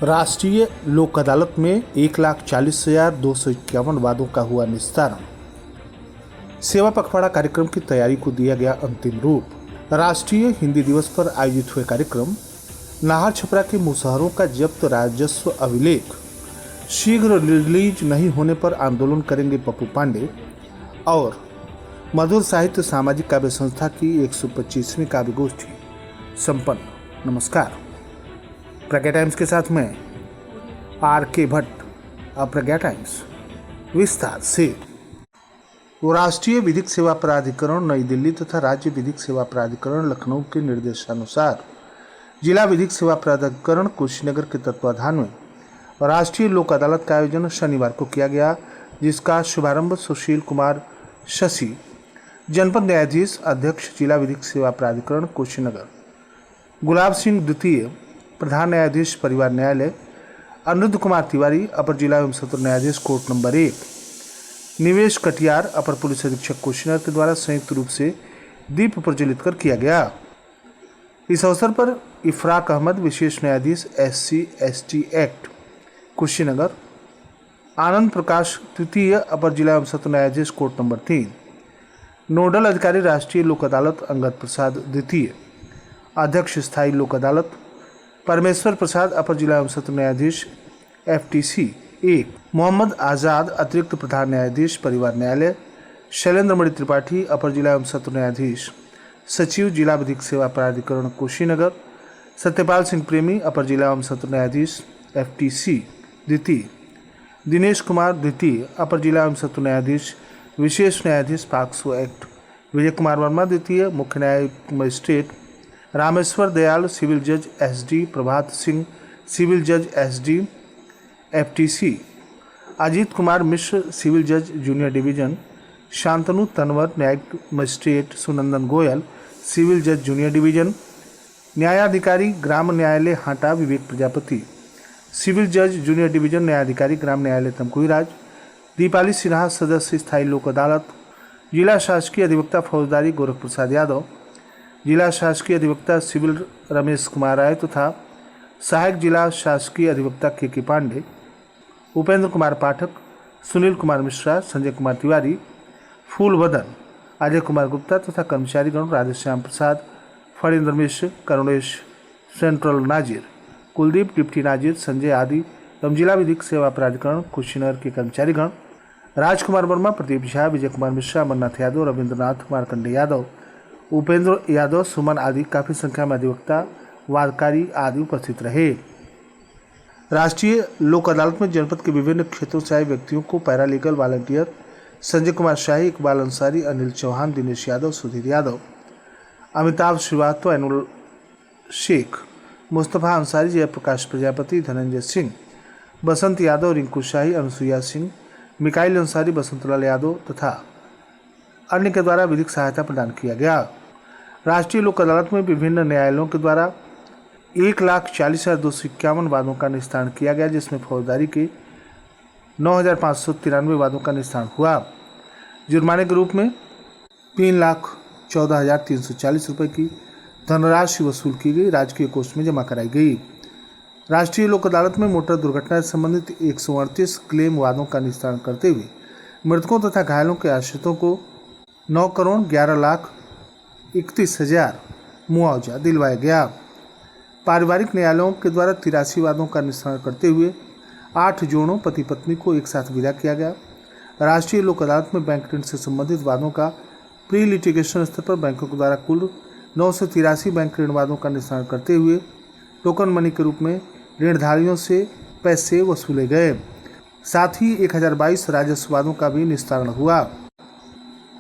राष्ट्रीय लोक अदालत में 1,40,251 वादों का हुआ निस्तारण। सेवा पखवाड़ा कार्यक्रम की तैयारी को दिया गया अंतिम रूप। राष्ट्रीय हिंदी दिवस पर आयोजित हुए कार्यक्रम नाहर छपरा के मुसहरों का जब्त राजस्व अभिलेख, शीघ्र रिलीज नहीं होने पर आंदोलन करेंगे पप्पू पांडे और मधुर साहित्य सामाजिक काव्य संस्था की 125वीं काव्य गोष्ठी संपन्न। नमस्कार, प्रज्ञा टाइम्स के साथ मैं R.K. भट्ट। अब प्रज्ञा टाइम्स विस्तार से। राष्ट्रीय विधिक सेवा प्राधिकरण नई दिल्ली तथा राज्य विधिक सेवा प्राधिकरण लखनऊ के निर्देशानुसार जिला विधिक सेवा प्राधिकरण कुशीनगर के तत्वाधान में राष्ट्रीय लोक अदालत का आयोजन शनिवार को किया गया, जिसका शुभारंभ सुशील कुमार शशि, जनपद न्यायाधीश अध्यक्ष जिला विधिक सेवा प्राधिकरण कुशीनगर, गुलाब सिंह द्वितीय प्रधान न्यायाधीश परिवार न्यायालय, अनिरुद्ध कुमार तिवारी अपर जिला एवं सत्र न्यायाधीश कोर्ट नंबर 1, निवेश कटियार अपर पुलिस अधीक्षक कुशीनगर के द्वारा संयुक्त रूप से दीप प्रज्वलित कर किया गया। इस अवसर पर इफराक अहमद विशेष न्यायाधीश SC/ST एक्ट कुशीनगर, आनंद प्रकाश तृतीय अपर जिला एवं सत्र न्यायाधीश कोर्ट नंबर 3, नोडल अधिकारी राष्ट्रीय लोक अदालत अंगद प्रसाद द्वितीय, अध्यक्ष स्थायी लोक अदालत परमेश्वर प्रसाद अपर जिला एवं सत्र न्यायाधीश FTC 1, मोहम्मद आज़ाद अतिरिक्त प्रधान न्यायाधीश परिवार न्यायालय, शैलेंद्र मणि त्रिपाठी अपर जिला एवं सत्र न्यायाधीश सचिव जिला विधिक सेवा प्राधिकरण कुशीनगर, सत्यपाल सिंह प्रेमी अपर जिला एवं सत्र न्यायाधीश FTC द्वितीय, दिनेश कुमार द्वितीय अपर जिला एवं सत्र न्यायाधीश विशेष न्यायाधीश पॉक्सो एक्ट, विजय कुमार वर्मा द्वितीय मुख्य न्यायिक मजिस्ट्रेट, रामेश्वर दयाल सिविल जज SD, प्रभात सिंह सिविल जज SD FTC, Ajit Kumar Mishra civil जज जूनियर डिवीजन, शांतनु तनवर न्यायिक मजिस्ट्रेट, सुनंदन गोयल सिविल जज जूनियर डिवीजन, न्यायाधिकारी ग्राम न्यायालय हाटा विवेक प्रजापति, सिविल जज जूनियर डिवीजन न्यायाधिकारी ग्राम न्यायालय तमकुई राज, दीपाली सिन्हा सदस्य स्थायी लोक अदालत, जिला शासकीय अधिवक्ता फौजदारी गोरख प्रसाद यादव, जिला शासकीय अधिवक्ता सिविल रमेश कुमार राय तथा सहायक जिला शासकीय अधिवक्ता KK पांडे, उपेंद्र कुमार पाठक, सुनील कुमार मिश्रा, संजय कुमार तिवारी, फूल बदन, अजय कुमार गुप्ता तथा कर्मचारीगण राधेश्याम प्रसाद, फणींद्र मिश्र, करुणेश सेंट्रल नाजिर, कुलदीप डिप्टी नाजिर, संजय आदि एवं जिला विधिक सेवा प्राधिकरण कुशीनगर के कर्मचारीगण राजकुमार वर्मा, प्रदीप झा, विजय कुमार मिश्रा, अमरनाथ यादव, रविंद्रनाथ मार्कंडे यादव, उपेंद्र यादव, सुमन आदि काफ़ी संख्या में अधिवक्ता वादकारी आदि उपस्थित रहे। राष्ट्रीय लोक अदालत में जनपद के विभिन्न क्षेत्रों से आए व्यक्तियों को paralegal volunteer Sanjay Kumar Shahi, Iqbal Ansari, Anil Chauhan, Dinesh Yadav, Sudhir Yadav, Amitabh Srivastava, annual Sheikh, Mustafa Ansari, Jayaprakash Prajapati, Dhananjay Singh, बसंत यादव, रिंकू शाही, अनुसुईया सिंह, मिकाइल अंसारी, बसंतलाल यादव तथा अन्य के द्वारा विधिक सहायता प्रदान किया गया। राष्ट्रीय लोक अदालत में विभिन्न न्यायालयों के द्वारा 1,40,251 वादों का निस्तारण किया गया, जिसमें फौजदारी के 9,593 वादों का निस्तारण हुआ। जुर्माने के रूप में 3,14,340 रुपये की धनराशि वसूल की गई, राजकीय कोष में जमा कराई गई। राष्ट्रीय लोक अदालत में मोटर दुर्घटना से संबंधित 138 क्लेम वादों का निस्तारण करते हुए मृतकों तथा घायलों के आश्रितों को 9,11,31,000 मुआवजा दिलवाया गया। पारिवारिक न्यायालयों के द्वारा 83 वादों का निस्तारण करते हुए 8 जोड़ों पति पत्नी को एक साथ विदा किया गया। राष्ट्रीय लोक अदालत में बैंक ऋण से संबंधित वादों का प्री लिटिगेशन स्तर पर बैंकों के द्वारा कुल 983 बैंक ऋण वादों का निस्तारण करते हुए टोकन मनी के रूप में ऋणधारियों से पैसे वसूले गए। साथ ही 1022 राजस्व वादों का भी निस्तारण हुआ।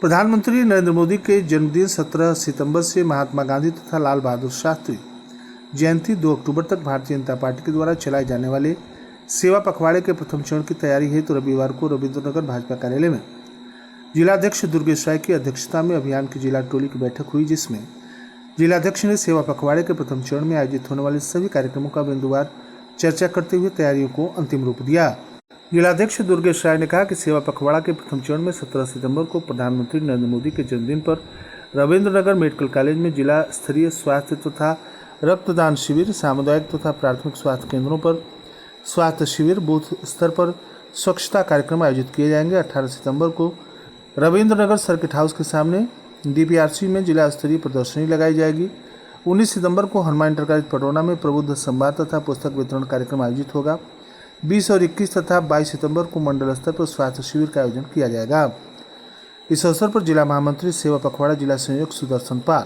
प्रधानमंत्री नरेंद्र मोदी के जन्मदिन 17 सितंबर से महात्मा गांधी तथा लाल बहादुर शास्त्री जयंती 2 अक्टूबर तक भारतीय जनता पार्टी के द्वारा चलाए जाने वाले सेवा पखवाड़े के प्रथम चरण की तैयारी हेतु रविवार को रविंद्रनगर भाजपा कार्यालय में जिलाध्यक्ष दुर्गेश राय की अध्यक्षता में अभियान की जिला टोली की बैठक हुई, जिसमें जिलाध्यक्ष ने सेवा पखवाड़े के प्रथम चरण में आयोजित होने वाले सभी कार्यक्रमों का बिंदुवार चर्चा करते हुए तैयारियों को अंतिम रूप दिया। जिलाध्यक्ष दुर्गेश राय ने कहा कि सेवा पखवाड़ा के प्रथम चरण में 17 सितंबर को प्रधानमंत्री नरेंद्र मोदी के जन्मदिन पर रविंद्रनगर मेडिकल कॉलेज में जिला स्तरीय स्वास्थ्य तथा रक्तदान शिविर, सामुदायिक तथा प्राथमिक स्वास्थ्य केंद्रों पर स्वास्थ्य शिविर, बूथ स्तर पर स्वच्छता कार्यक्रम आयोजित किए जाएंगे। 18 सितंबर को रविंद्र नगर सर्किट हाउस के सामने डीपीआरसी में जिला स्तरीय प्रदर्शनी लगाई जाएगी। 19 सितंबर को हनुमान इंटर कॉलेज पटौना में प्रबुद्ध संवाद तथा पुस्तक वितरण कार्यक्रम आयोजित होगा। 20 और 21 तथा 22 सितंबर को मंडल स्तर पर स्वास्थ्य शिविर का आयोजन किया जाएगा। इस अवसर पर जिला महामंत्री सेवा पखवाड़ा, जिला संयोजक सुदर्शन पाल,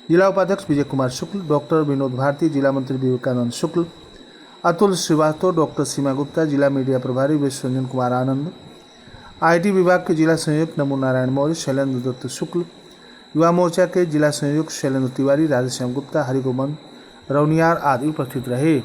जिला उपाध्यक्ष विजय कुमार शुक्ल, डॉक्टर विनोद भारती, जिला मंत्री विवेकानंद शुक्ल, अतुल श्रीवास्तव, डॉक्टर सीमा गुप्ता, जिला मीडिया प्रभारी विश्वरंजन कुमार आनंद, आईटी विभाग के जिला संयोजक नमो नारायण मौर्य, शैलेंद्र दत्त शुक्ल, युवा मोर्चा के जिला संयोजक शैलेंद्र तिवारी, राधेश्याम गुप्ता, हरिगोमन रौनियार आदि उपस्थित रहे।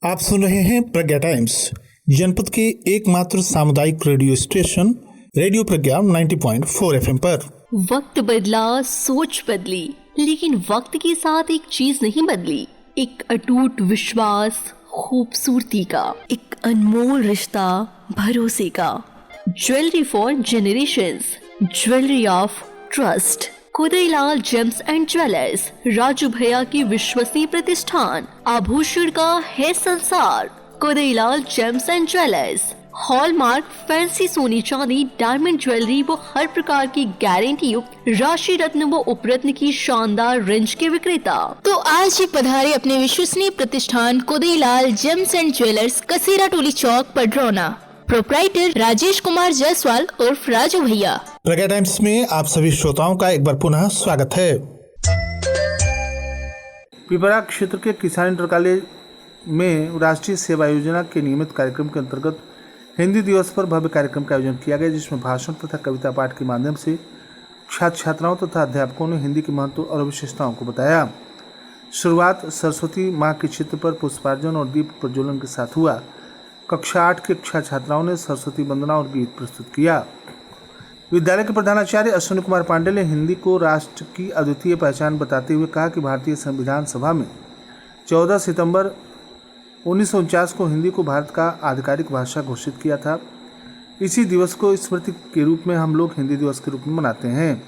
आप सुन रहे हैं प्रज्ञा टाइम्स, जनपद के एकमात्र सामुदायिक रेडियो स्टेशन रेडियो प्रज्ञा 90.4 FM पर। वक्त बदला, सोच बदली, लेकिन वक्त के साथ एक चीज नहीं बदली, एक अटूट विश्वास, खूबसूरती का, एक अनमोल रिश्ता, भरोसे का। Jewellery for generations, jewellery of trust. Kudailal gems and jewellers, Raju भैया की विश्वसनीय प्रतिष्ठान। आभूषण का है संसार। Kudailal gems and jewellers, hallmark, fancy सोने चांदी, डायमंड ज्वेलरी व हर प्रकार की गारंटी युक्त राशि रत्न व उपरत्न की शानदार रेंज के विक्रेता। तो आज ही पधारे अपने विश्वसनीय प्रतिष्ठान Kudailal gems and jewellers, Kasera Toli Chowk, Padrauna. Proprietor Rajesh Kumar Jaiswal उर्फ राजू भैया। प्रज्ञा टाइम्स में आप सभी श्रोताओं का एक बार पुनः स्वागत है। पिपरा क्षेत्र के किसान इंटर कॉलेज में राष्ट्रीय सेवा योजना के नियमित कार्यक्रम के अंतर्गत हिंदी दिवस पर भव्य कार्यक्रम का आयोजन किया गया, जिसमें भाषण तथा कविता पाठ के माध्यम से छात्र छात्राओं तथा अध्यापकों ने हिंदी के महत्व और विशेषताओं को बताया। शुरुआत सरस्वती माँ के चित्र पर पुष्पार्जन और दीप प्रज्वलन के साथ हुआ। कक्षा 8 के कक्षा छात्राओं ने सरस्वती वंदना और गीत प्रस्तुत किया। विद्यालय के प्रधानाचार्य अश्विनी कुमार पांडे ने हिंदी को राष्ट्र की अद्वितीय पहचान बताते हुए कहा कि भारतीय संविधान सभा में 14 सितंबर 1949 को हिंदी को भारत का आधिकारिक भाषा घोषित किया था। इसी दिवस को स्मृति के रूप में हम लोग हिंदी दिवस के रूप में मनाते हैं।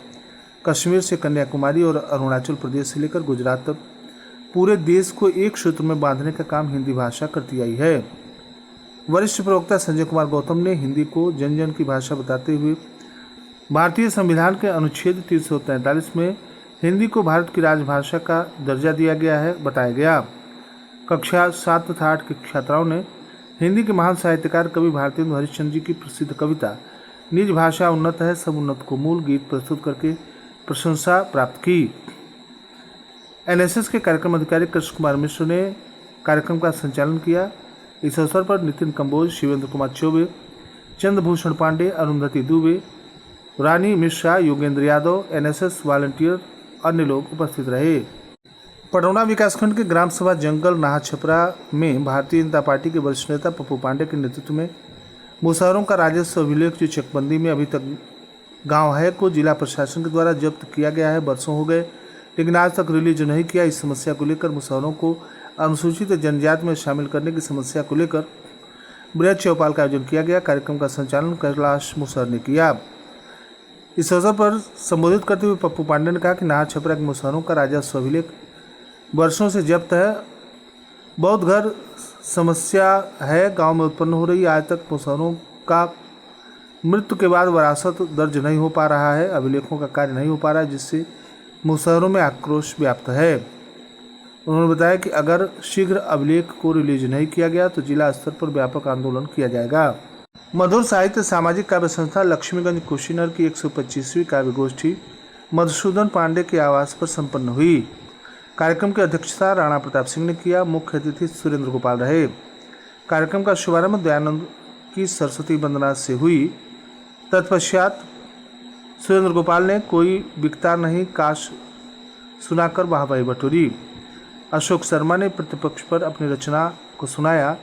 कश्मीर से कन्याकुमारी और अरुणाचल प्रदेश से लेकर गुजरात तक पूरे देश को एक सूत्र में बांधने का काम हिंदी भाषा करती आई है। वरिष्ठ प्रवक्ता संजय कुमार गौतम ने हिंदी को जन जन की भाषा बताते हुए भारतीय संविधान के अनुच्छेद 343 में हिंदी को भारत की राजभाषा का दर्जा दिया गया है बताया गया। कक्षा 7 तथा 8 की छात्राओं ने हिंदी के महान साहित्यकार कवि भारतेंदु हरिश्चंद्र जी की प्रसिद्ध कविता निज भाषा उन्नत है सब उन्नत को मूल गीत प्रस्तुत करके प्रशंसा प्राप्त की। एनएसएस के कार्यक्रम अधिकारी कृष्ण कुमार मिश्र ने कार्यक्रम का संचालन किया। इस अवसर पर नितिन कंबोज, शिवेंद्र कुमार चौबे, चंद्रभूषण पांडे, अरुंधति दुबे, रानी मिश्रा, योगेंद्र यादव, एनएसएस वॉलंटियर, अन्य लोग उपस्थित रहे। पटौना विकासखंड के ग्राम सभा जंगल नाहा छपरा में भारतीय जनता पार्टी के वरिष्ठ नेता पप्पू पांडे के नेतृत्व में मुसहरों का राजस्व अभिलेख जो चकबंदी में अभी तक गांव है को जिला प्रशासन के द्वारा जब्त किया गया है। बरसों हो गए लेकिन आज तक रिलीज नहीं किया। इस समस्या को लेकर मुसहरों को अनुसूचित जनजाति में शामिल करने की समस्या को लेकर बृहद चौपाल का आयोजन किया गया। कार्यक्रम का संचालन कैलाश मुसहर ने किया। इस अवसर पर संबोधित करते हुए पप्पू पांडे ने कहा कि नाहर छपरा के मुसहरों का राजस्व अभिलेख वर्षों से जब्त है। बहुत घर समस्या है गांव में उत्पन्न हो रही है। आज तक मुसहरों का मृत्यु के बाद वरासत दर्ज नहीं हो पा रहा है, अभिलेखों का कार्य नहीं हो पा रहा है, जिससे मुसहरों में आक्रोश व्याप्त है। उन्होंने बताया कि अगर शीघ्र अभिलेख को रिलीज नहीं किया गया तो जिला स्तर पर व्यापक आंदोलन किया जाएगा। मधुर साहित्य सामाजिक काव्य संस्था लक्ष्मीगंज कुशीनगर की 125वीं काव्य गोष्ठी मधुसूदन पांडे के आवास पर संपन्न हुई। कार्यक्रम की अध्यक्षता राणा प्रताप सिंह ने किया। मुख्य अतिथि सुरेंद्र गोपाल रहे। कार्यक्रम का शुभारंभ दयानंद की सरस्वती वंदना से हुई। तत्पश्चात सुरेंद्र गोपाल ने कोई बिकता नहीं काश सुनाकर वाहवाही बटोरी। अशोक शर्मा ने प्रतिपक्ष पर अपनी रचना को सुनाया,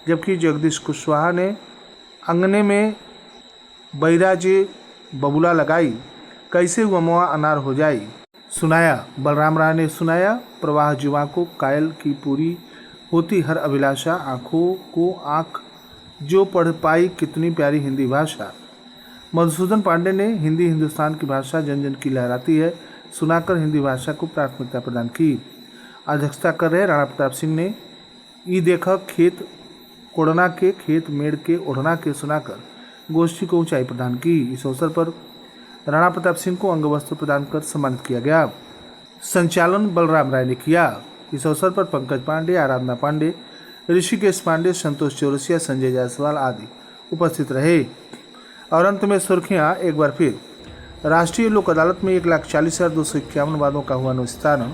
जबकि जगदीश कुशवाहा ने अंगने में बैराजे बबुला लगाई कैसे वमवा अनार हो जाई सुनाया। बलराम राय ने सुनाया प्रवाह जुआ को कायल की पूरी होती हर अभिलाषा, आँखों को आँख जो पढ़ पाई कितनी प्यारी हिंदी भाषा। मधुसूदन पांडे ने हिंदी हिंदुस्तान की भाषा जन जन की लहराती है सुनाकर हिंदी भाषा को प्राथमिकता प्रदान की। अध्यक्षता कर रहे राणा प्रताप सिंह ने ई देखा खेत कोड़ना के खेत मेड़ के ओढ़ना के सुनाकर गोष्ठी को ऊंचाई प्रदान की। इस अवसर पर राणा प्रताप सिंह को अंग वस्त्र प्रदान कर सम्मानित किया गया। संचालन बलराम राय ने किया। इस अवसर पर पंकज पांडे, आराधना पांडे, ऋषिकेश पांडे, संतोष चौरसिया, संजय जायसवाल आदि उपस्थित रहे। और अंत में सुर्खियां एक बार फिर। राष्ट्रीय लोक अदालत में 1,40,251 वादों का हुआ निस्तारण।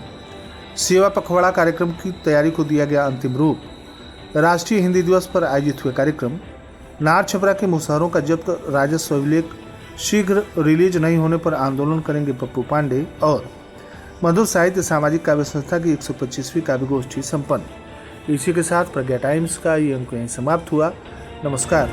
सेवा पखवाड़ा कार्यक्रम की तैयारी को दिया गया अंतिम रूप। राष्ट्रीय हिंदी दिवस पर आयोजित हुए कार्यक्रम। नाहर छपरा के मुसहरों का जब्त राजस्व अभिलेख शीघ्र रिलीज नहीं होने पर आंदोलन करेंगे पप्पू पांडे। और मधुर साहित्य सामाजिक काव्य संस्था की 125वीं काव्य गोष्ठी संपन्न। इसी के साथ प्रज्ञा टाइम्स का ये अंक यहीं समाप्त हुआ। नमस्कार।